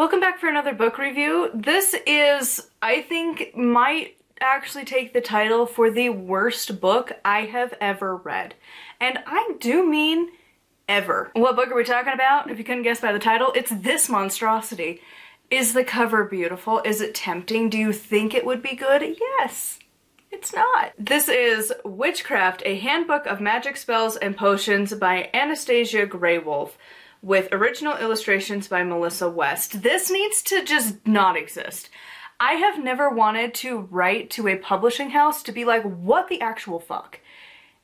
Welcome back for another book review. This is, I think, might actually take the title for the worst book I have ever read. And I do mean ever. What book are we talking about? If you couldn't guess by the title, it's this monstrosity. Is the cover beautiful? Is it tempting? Do you think it would be good? Yes. It's not. This is Witchcraft, a Handbook of Magic Spells and Potions by Anastasia Greywolf, with original illustrations by Melissa West. This needs to just not exist. I have never wanted to write to a publishing house to be like, what the actual fuck?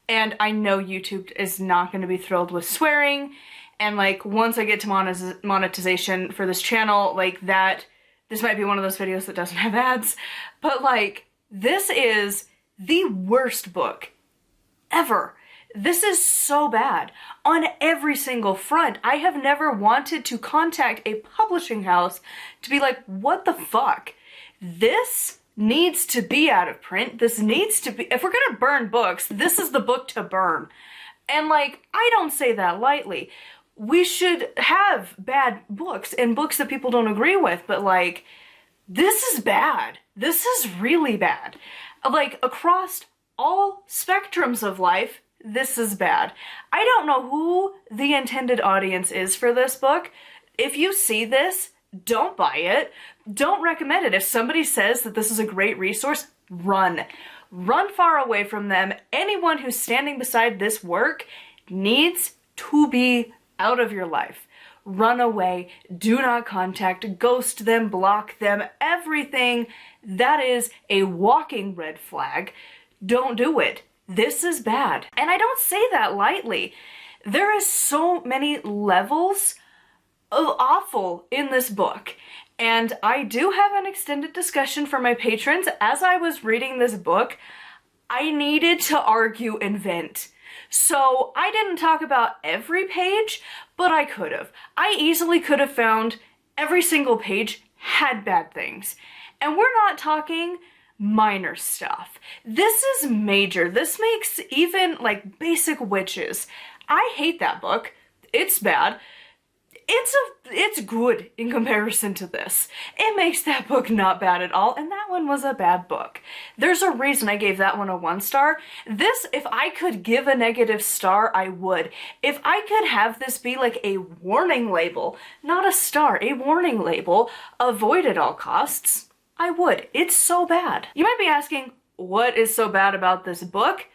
And I know YouTube is not going to be thrilled with swearing, and like once I get to monetization for this channel, like that, this might be one of those videos that doesn't have ads, but like, this is the worst book ever. This is so bad on every single front. I have never wanted to contact a publishing house to be like, what the fuck? This needs to be out of print. This needs to be, if we're gonna burn books, this is the book to burn. And like, I don't say that lightly. We should have bad books and books that people don't agree with, but like, this is bad. This is really bad. Like, across all spectrums of life, this is bad. I don't know who the intended audience is for this book. If you see this, don't buy it. Don't recommend it. If somebody says that this is a great resource, run. Run far away from them. Anyone who's standing beside this work needs to be out of your life. Run away. Do not contact. Ghost them. Block them. Everything that is a walking red flag. Don't do it. This is bad. And I don't say that lightly. There is so many levels of awful in this book. And I do have an extended discussion for my patrons. As I was reading this book, I needed to argue and vent. So I didn't talk about every page, but I could have. I easily could have found every single page had bad things. And we're not talking minor stuff. This is major. This makes even like basic witches. I hate that book. It's bad. It's good in comparison to this. It makes that book not bad at all, and that one was a bad book. There's a reason I gave that one a 1 star. This, if I could give a negative star, I would. If I could have this be like a warning label, not a star, a warning label, avoid at all costs, I would. It's so bad. You might be asking, what is so bad about this book?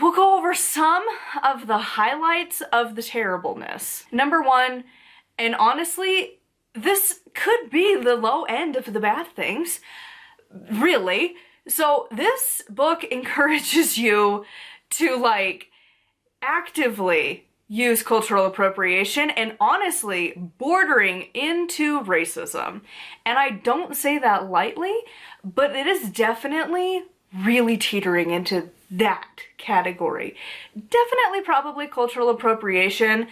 We'll go over some of the highlights of the terribleness. Number 1, and honestly, this could be the low end of the bad things, really. So this book encourages you to like actively use cultural appropriation and honestly bordering into racism. And I don't say that lightly, but it is definitely really teetering into that category. Definitely probably cultural appropriation,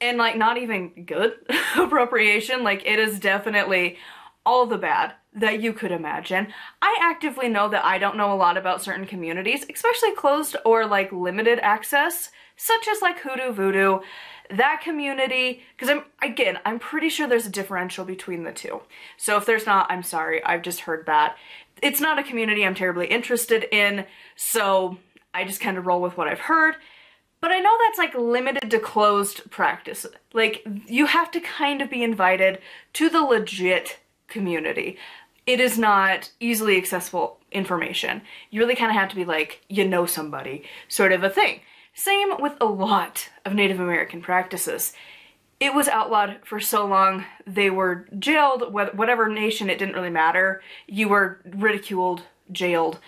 and like not even good appropriation. Like, it is definitely all the bad that you could imagine. I actively know that I don't know a lot about certain communities, especially closed or like limited access, such as like hoodoo voodoo, that community, because I'm pretty sure there's a differential between the two. So if there's not, I'm sorry, I've just heard that. It's not a community I'm terribly interested in, so I just kind of roll with what I've heard. But I know that's like limited to closed practice. Like, you have to kind of be invited to the legit community. It is not easily accessible information. You really kind of have to be like, you know somebody, sort of a thing. Same with a lot of Native American practices. It was outlawed for so long. They were jailed, whatever nation, it didn't really matter. You were ridiculed, jailed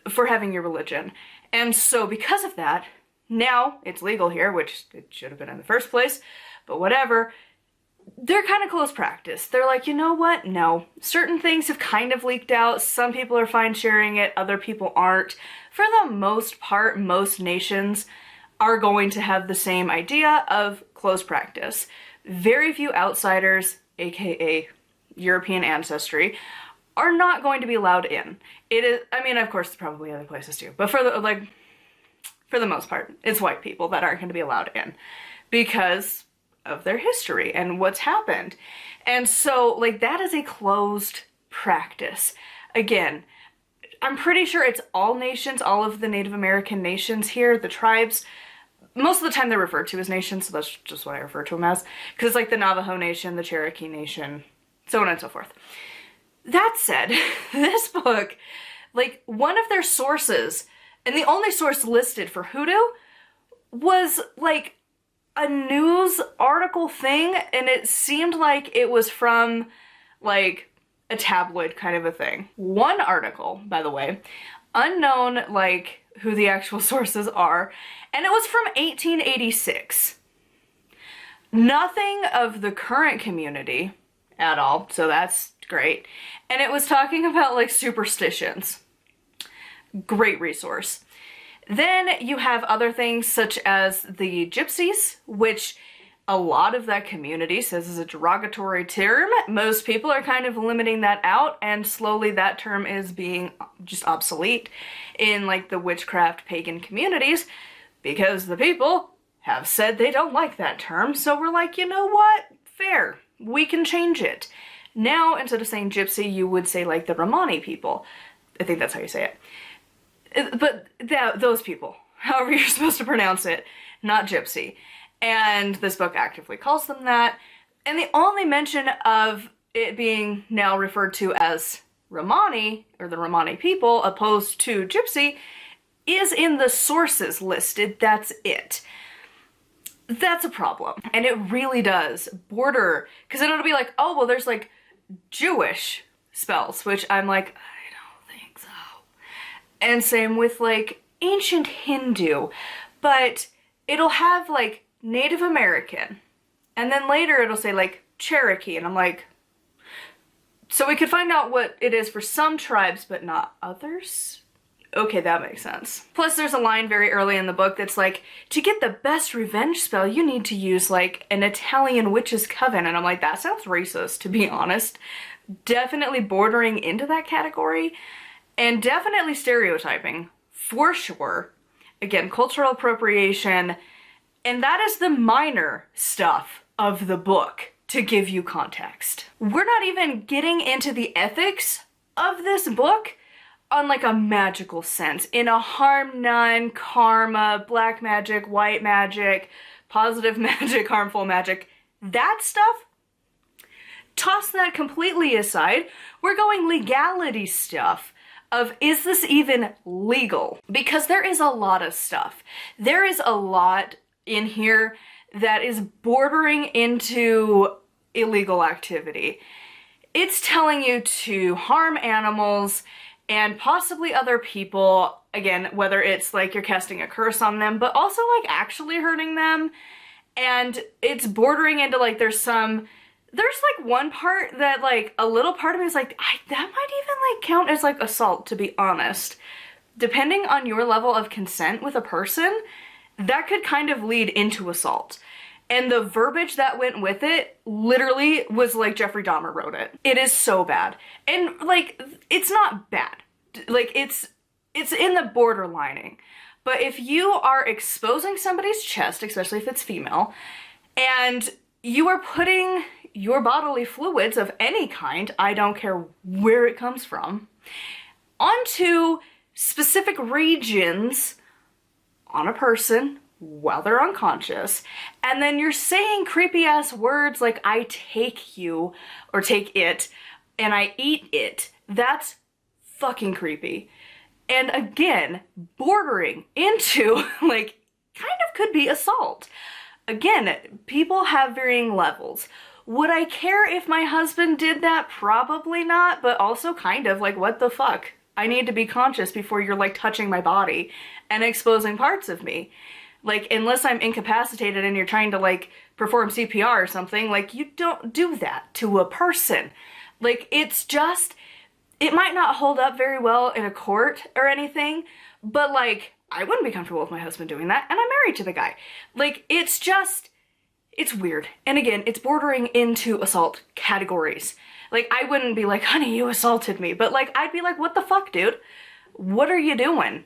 for having your religion. And so because of that, now it's legal here, which it should have been in the first place, but whatever. They're kind of close practice. They're like, you know what? No. Certain things have kind of leaked out. Some people are fine sharing it, other people aren't. For the most part, most nations are going to have the same idea of close practice. Very few outsiders, aka European ancestry, are not going to be allowed in. It is, I mean, of course, probably other places too, but for the most part, it's white people that aren't going to be allowed in. Because of their history and what's happened. And so, like, that is a closed practice. Again, I'm pretty sure it's all nations, all of the Native American nations here, the tribes. Most of the time they're referred to as nations, so that's just what I refer to them as. Because it's like the Navajo Nation, the Cherokee Nation, so on and so forth. That said, this book, like, one of their sources, and the only source listed for hoodoo, was, like, a news article thing, and it seemed like it was from, like, a tabloid kind of a thing. One article, by the way, unknown, like, who the actual sources are, and it was from 1886. Nothing of the current community at all, so that's great. And it was talking about, like, superstitions. Great resource. Then you have other things such as the gypsies, which a lot of that community says is a derogatory term. Most people are kind of limiting that out, and slowly that term is being just obsolete in, like, the witchcraft pagan communities, because the people have said they don't like that term. So we're like, you know what? Fair. We can change it. Now, instead of saying gypsy, you would say, like, the Romani people. I think that's how you say it. But those people, however you're supposed to pronounce it, not gypsy. And this book actively calls them that. And the only mention of it being now referred to as Romani, or the Romani people, opposed to gypsy, is in the sources listed. That's it. That's a problem. And it really does border, because then it'll be like, oh, well, there's, like, Jewish spells, which I'm like, and same with, like, ancient Hindu, but it'll have, like, Native American, and then later it'll say, like, Cherokee, and I'm like, so we could find out what it is for some tribes, but not others? Okay, that makes sense. Plus, there's a line very early in the book that's like, to get the best revenge spell, you need to use, like, an Italian witch's coven, and I'm like, that sounds racist, to be honest. Definitely bordering into that category. And definitely stereotyping, for sure. Again, cultural appropriation, and that is the minor stuff of the book to give you context. We're not even getting into the ethics of this book on, like, a magical sense, in a harm none, karma, black magic, white magic, positive magic, harmful magic, that stuff. Toss that completely aside. We're going legality stuff. Of, is this even legal? Because there is a lot of stuff. There is a lot in here that is bordering into illegal activity. It's telling you to harm animals and possibly other people, again, whether it's like you're casting a curse on them, but also, like, actually hurting them. And it's bordering into, like, there's like one part that, like, a little part of me is like, that might even, like, count as, like, assault, to be honest. Depending on your level of consent with a person, that could kind of lead into assault. And the verbiage that went with it literally was like Jeffrey Dahmer wrote it. It is so bad. And, like, it's not bad. Like, it's in the borderlining. But if you are exposing somebody's chest, especially if it's female, and you are putting your bodily fluids of any kind, I don't care where it comes from, onto specific regions on a person while they're unconscious, and then you're saying creepy ass words like, I take you, or take it, and I eat it, that's fucking creepy. And again, bordering into, like, kind of could be assault. Again, people have varying levels. Would I care if my husband did that? Probably not, but also kind of, like, what the fuck? I need to be conscious before you're, like, touching my body and exposing parts of me. Like, unless I'm incapacitated and you're trying to, like, perform CPR or something, like, you don't do that to a person. Like, it's just, it might not hold up very well in a court or anything, but, like, I wouldn't be comfortable with my husband doing that, and I'm married to the guy. Like, it's just, it's weird. And again, it's bordering into assault categories. Like, I wouldn't be like, honey, you assaulted me. But, like, I'd be like, what the fuck, dude? What are you doing?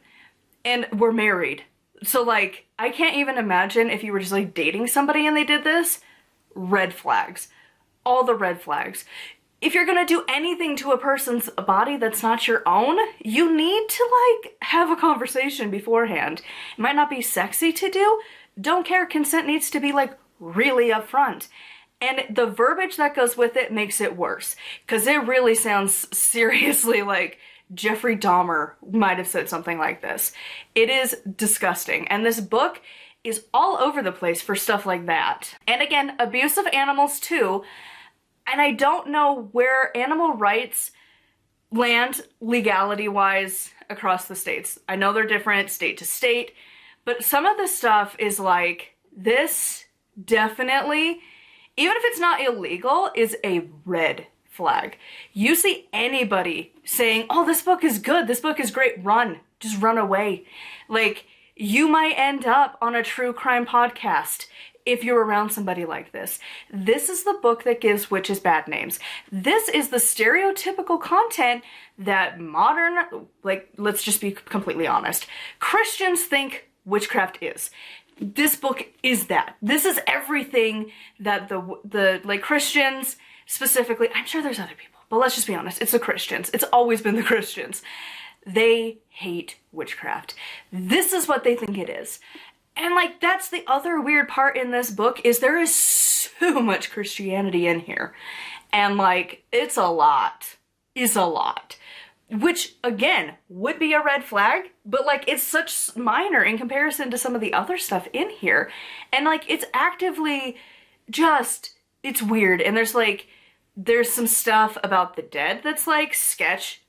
And we're married. So, like, I can't even imagine if you were just, like, dating somebody and they did this. red flags. All the red flags. If you're gonna do anything to a person's body that's not your own, you need to, like, have a conversation beforehand. It might not be sexy to do. Don't care. Consent needs to be, like, really upfront. And the verbiage that goes with it makes it worse. Because it really sounds seriously like Jeffrey Dahmer might have said something like this. It is disgusting. And this book is all over the place for stuff like that. And again, abuse of animals too. And I don't know where animal rights land legality-wise across the states. I know they're different state to state, but some of the stuff is like, this definitely, even if it's not illegal, is a red flag. You see anybody saying, oh, this book is good, this book is great, run. Just run away. Like, you might end up on a true crime podcast if you're around somebody like this. This is the book that gives witches bad names. This is the stereotypical content that modern, like, let's just be completely honest, Christians think witchcraft is. This book is that. This is everything that the like, Christians specifically, I'm sure there's other people, but let's just be honest, it's the Christians. It's always been the Christians. They hate witchcraft. This is what they think it is. And, like, that's the other weird part in this book, is there is so much Christianity in here. And, like, it's a lot. Is a lot. Which, again, would be a red flag, but, like, it's such minor in comparison to some of the other stuff in here. And, like, it's actively just, it's weird. And there's some stuff about the dead that's, like, sketch.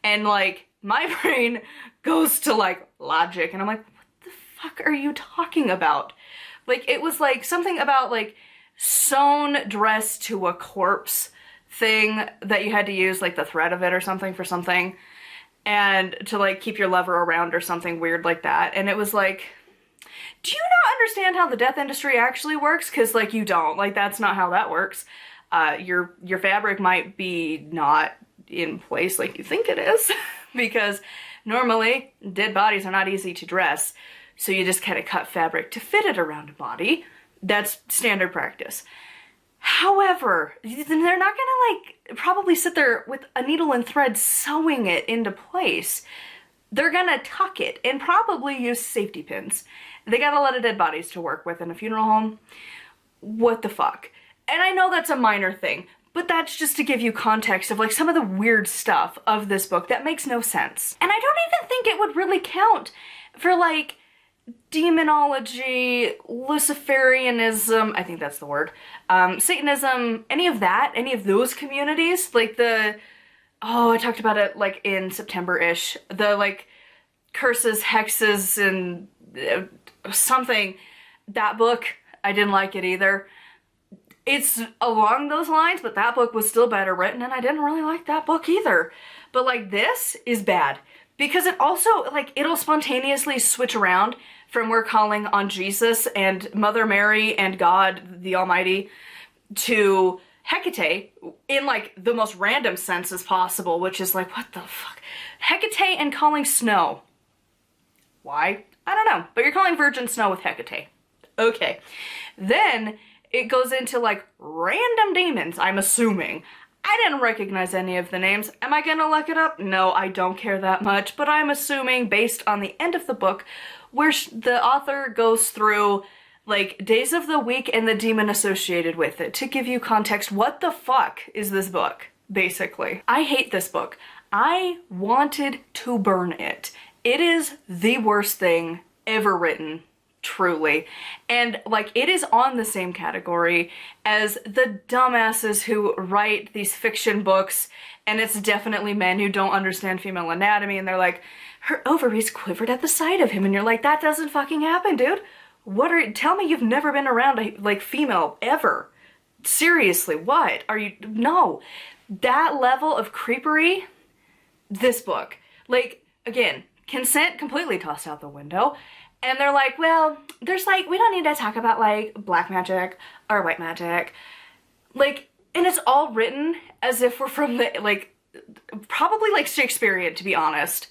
And, like, my brain goes to, like, logic, and I'm like, what the fuck are you talking about? Like, it was, like, something about, like, sewn dress to a corpse thing that you had to use, like, the thread of it or something for something, and to, like, keep your lover around or something weird like that. And it was like, do you not understand how the death industry actually works? Because, like, you don't. Like, that's not how that works. Your fabric might be not in place like you think it is, because normally dead bodies are not easy to dress, so you just kind of cut fabric to fit it around a body. That's standard practice. However, they're not gonna, like, probably sit there with a needle and thread sewing it into place. They're gonna tuck it and probably use safety pins. They got a lot of dead bodies to work with in a funeral home. What the fuck? And I know that's a minor thing, but that's just to give you context of, like, some of the weird stuff of this book that makes no sense. And I don't even think it would really count for, like, demonology, Luciferianism, I think that's the word, Satanism, any of that, any of those communities, like I talked about it, like, in September-ish, the, like, curses, hexes, and something, that book, I didn't like it either. It's along those lines, but that book was still better written, and I didn't really like that book either. But, like, this is bad. Because it also, like, it'll spontaneously switch around from we're calling on Jesus and Mother Mary and God the Almighty to Hecate in, like, the most random senses possible, which is like, what the fuck? Hecate and calling snow. Why? I don't know. But you're calling virgin snow with Hecate. Okay. Then it goes into, like, random demons, I'm assuming. I didn't recognize any of the names. Am I gonna look it up? No, I don't care that much, but I'm assuming based on the end of the book where the author goes through, like, days of the week and the demon associated with it to give you context. What the fuck is this book, basically? I hate this book. I wanted to burn it. It is the worst thing ever written. Truly. And, like, it is on the same category as the dumbasses who write these fiction books, and it's definitely men who don't understand female anatomy, and they're like, her ovaries quivered at the sight of him, and you're like, that doesn't fucking happen, dude. Tell me you've never been around a, like, female, ever. Seriously, what? No. That level of creepery, this book. Like, again, consent completely tossed out the window. And they're like, well, there's, like, we don't need to talk about, like, black magic or white magic. Like, and it's all written as if we're from the, like, probably, like, Shakespearean, to be honest.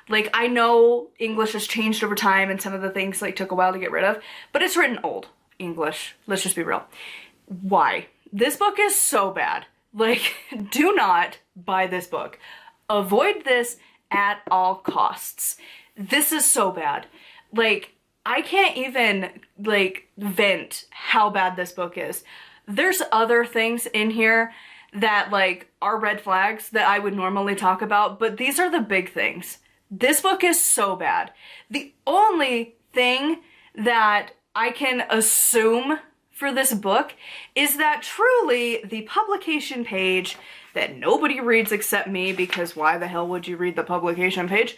Like, I know English has changed over time and some of the things, like, took a while to get rid of, but it's written old. English. Let's just be real. Why? This book is so bad. Like, do not buy this book. Avoid this at all costs. This is so bad. Like, I can't even, like, vent how bad this book is. There's other things in here that, like, are red flags that I would normally talk about, but these are the big things. This book is so bad. The only thing that I can assume for this book is that truly the publication page that nobody reads except me, because why the hell would you read the publication page?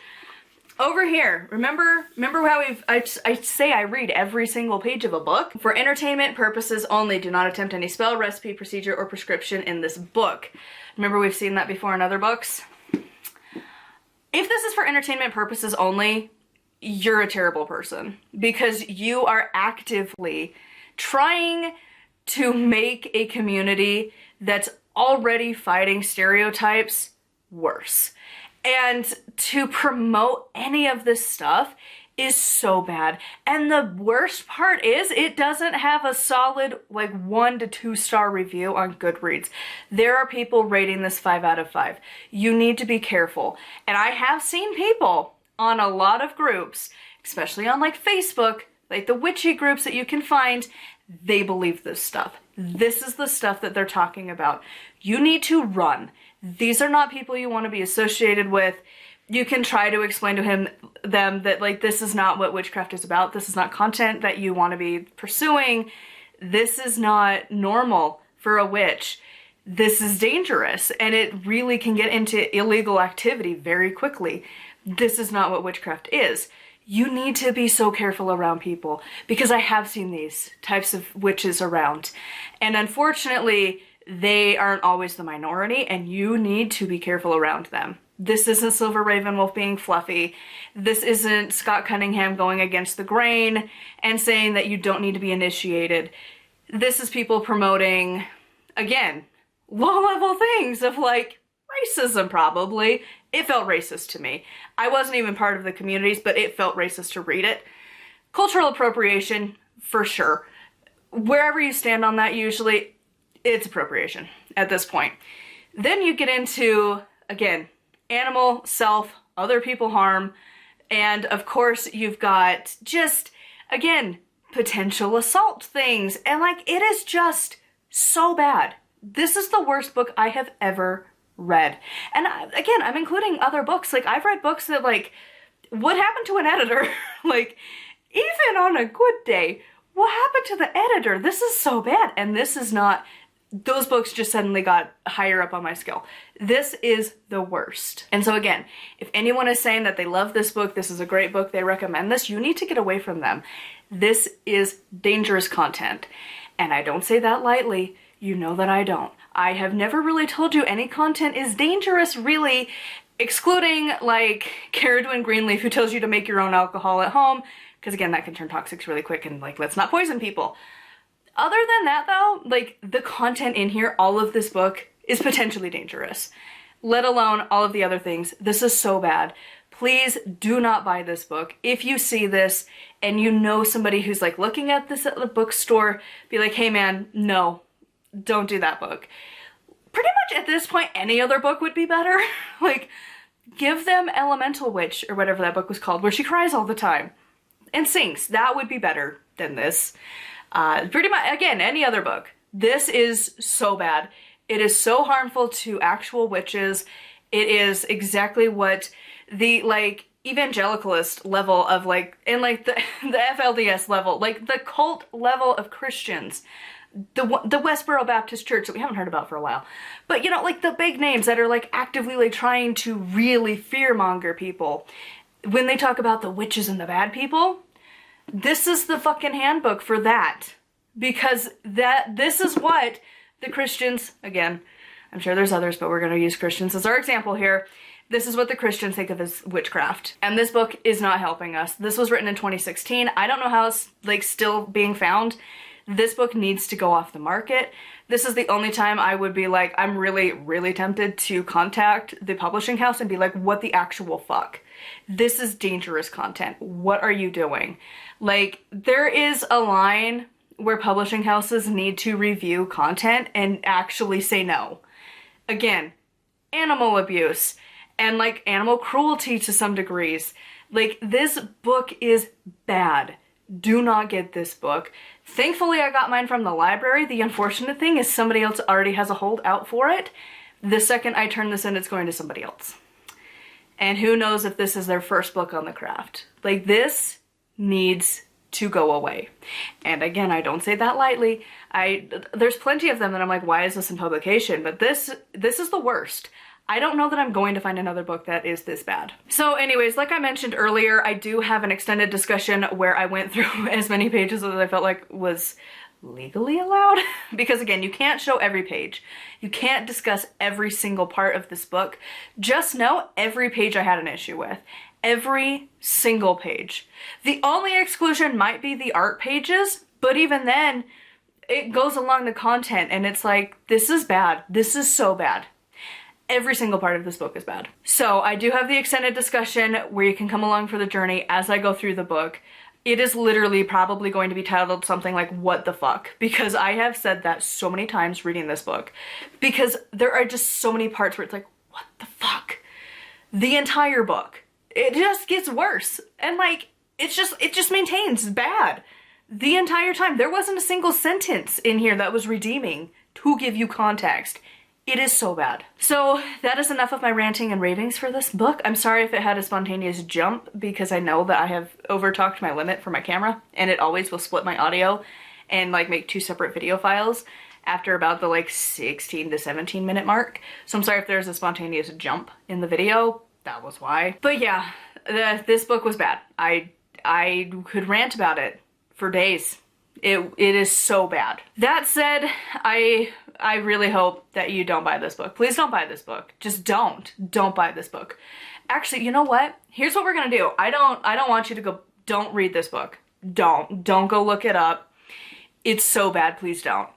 Over here, remember how I say I read every single page of a book? For entertainment purposes only, do not attempt any spell, recipe, procedure, or prescription in this book. Remember we've seen that before in other books? If this is for entertainment purposes only, you're a terrible person, because you are actively trying to make a community that's already fighting stereotypes worse. And to promote any of this stuff is so bad. And the worst part is it doesn't have a solid, like, 1 to 2 star review on Goodreads. There are people rating this 5 out of 5. You need to be careful. And I have seen people on a lot of groups, especially on like Facebook, like the witchy groups that you can find, they believe this stuff. This is the stuff that they're talking about. You need to run. These are not people you want to be associated with. You can try to explain to them that, like, this is not what witchcraft is about. This is not content that you want to be pursuing. This is not normal for a witch. This is dangerous, and it really can get into illegal activity very quickly. This is not what witchcraft is. You need to be so careful around people, because I have seen these types of witches around. And unfortunately, they aren't always the minority, and you need to be careful around them. This isn't Silver Ravenwolf being fluffy. This isn't Scott Cunningham going against the grain and saying that you don't need to be initiated. This is people promoting, again, low-level things of, like, racism, probably. It felt racist to me. I wasn't even part of the communities, but it felt racist to read it. Cultural appropriation, for sure. Wherever you stand on that, usually, it's appropriation at this point. Then you get into, again, animal, self, other people harm, and of course you've got just, again, potential assault things, and, like, it is just so bad. This is the worst book I have ever read. And again, I'm including other books. Like, I've read books that, like, what happened to an editor? Like, even on a good day, what happened to the editor? This is so bad. And this is not, those books just suddenly got higher up on my scale. This is the worst. And so again, if anyone is saying that they love this book, this is a great book, they recommend this, you need to get away from them. This is dangerous content. And I don't say that lightly. You know that I don't. I have never really told you any content is dangerous, really, excluding, like, Cara Dwynne Greenleaf, who tells you to make your own alcohol at home, because again, that can turn toxic really quick, and, like, let's not poison people. Other than that, though, like, the content in here, all of this book is potentially dangerous, let alone all of the other things. This is so bad. Please do not buy this book. If you see this and you know somebody who's, like, looking at this at the bookstore, be like, hey man, no, don't do that book. Pretty much at this point, any other book would be better. Like, give them Elemental Witch, or whatever that book was called, where she cries all the time and sings. That would be better than this. Pretty much, again, any other book. This is so bad. It is so harmful to actual witches. It is exactly what the, like, evangelicalist level of, like, and, like, the FLDS level, like, the cult level of Christians, the Westboro Baptist Church that we haven't heard about for a while, but, you know, like, the big names that are, like, actively, like, trying to really fearmonger people. When they talk about the witches and the bad people, this is the fucking handbook for that. Because this is what the Christians, again, I'm sure there's others, but we're going to use Christians as our example here. This is what the Christians think of as witchcraft. And this book is not helping us. This was written in 2016. I don't know how it's, like, still being found. This book needs to go off the market. This is the only time I would be like, I'm really, really tempted to contact the publishing house and be like, what the actual fuck? This is dangerous content. What are you doing? Like, there is a line where publishing houses need to review content and actually say no. Again, animal abuse and like animal cruelty to some degrees. Like, this book is bad. Do not get this book. Thankfully, I got mine from the library. The unfortunate thing is somebody else already has a holdout for it. The second I turn this in, it's going to somebody else. And who knows if this is their first book on the craft. Like, this needs to go away. And again, I don't say that lightly. There's plenty of them that I'm like, why is this in publication? But this is the worst. I don't know that I'm going to find another book that is this bad. So anyways, like I mentioned earlier, I do have an extended discussion where I went through as many pages as I felt like was legally allowed. Because again, you can't show every page. You can't discuss every single part of this book. Just know every page I had an issue with. Every single page. The only exclusion might be the art pages, but even then, it goes along the content and it's like, this is bad. This is so bad. Every single part of this book is bad. So I do have the extended discussion where you can come along for the journey as I go through the book. It is literally probably going to be titled something like, what the fuck? Because I have said that so many times reading this book. Because there are just so many parts where it's like, what the fuck? The entire book. It just gets worse. And like, it just maintains bad. The entire time. There wasn't a single sentence in here that was redeeming to give you context. It is so bad. So that is enough of my ranting and ravings for this book. I'm sorry if it had a spontaneous jump because I know that I have overtalked my limit for my camera and it always will split my audio and like make 2 separate video files after about the like 16 to 17 minute mark. So I'm sorry if there's a spontaneous jump in the video. That was why. But yeah, this book was bad. I could rant about it for days. It is so bad. That said, I really hope that you don't buy this book. Please don't buy this book. Just don't. Don't buy this book. Actually, you know what? Here's what we're gonna do. I don't want you to go, don't read this book. Don't go look it up. It's so bad, please don't.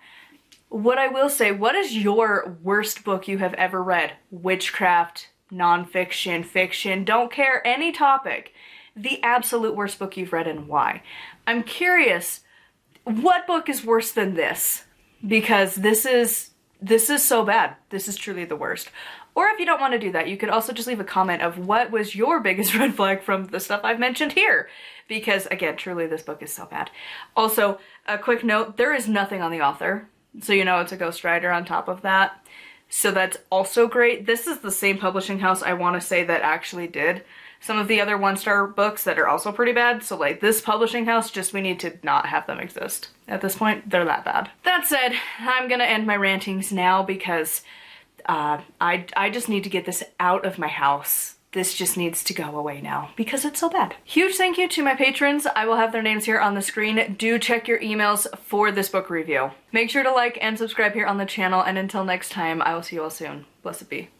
What I will say, what is your worst book you have ever read? Witchcraft, nonfiction, fiction, don't care, any topic. The absolute worst book you've read and why. I'm curious, what book is worse than this? Because this is so bad. This is truly the worst. Or if you don't want to do that, you could also just leave a comment of what was your biggest red flag from the stuff I've mentioned here. Because again, truly this book is so bad. Also, a quick note, there is nothing on the author. So you know it's a ghostwriter on top of that. So that's also great. This is the same publishing house I want to say that actually did some of the other 1-star books that are also pretty bad. So like this publishing house, just we need to not have them exist. At this point, they're that bad. That said, I'm gonna end my rantings now because I just need to get this out of my house. This just needs to go away now because it's so bad. Huge thank you to my patrons. I will have their names here on the screen. Do check your emails for this book review. Make sure to like and subscribe here on the channel, and until next time, I will see you all soon. Blessed be.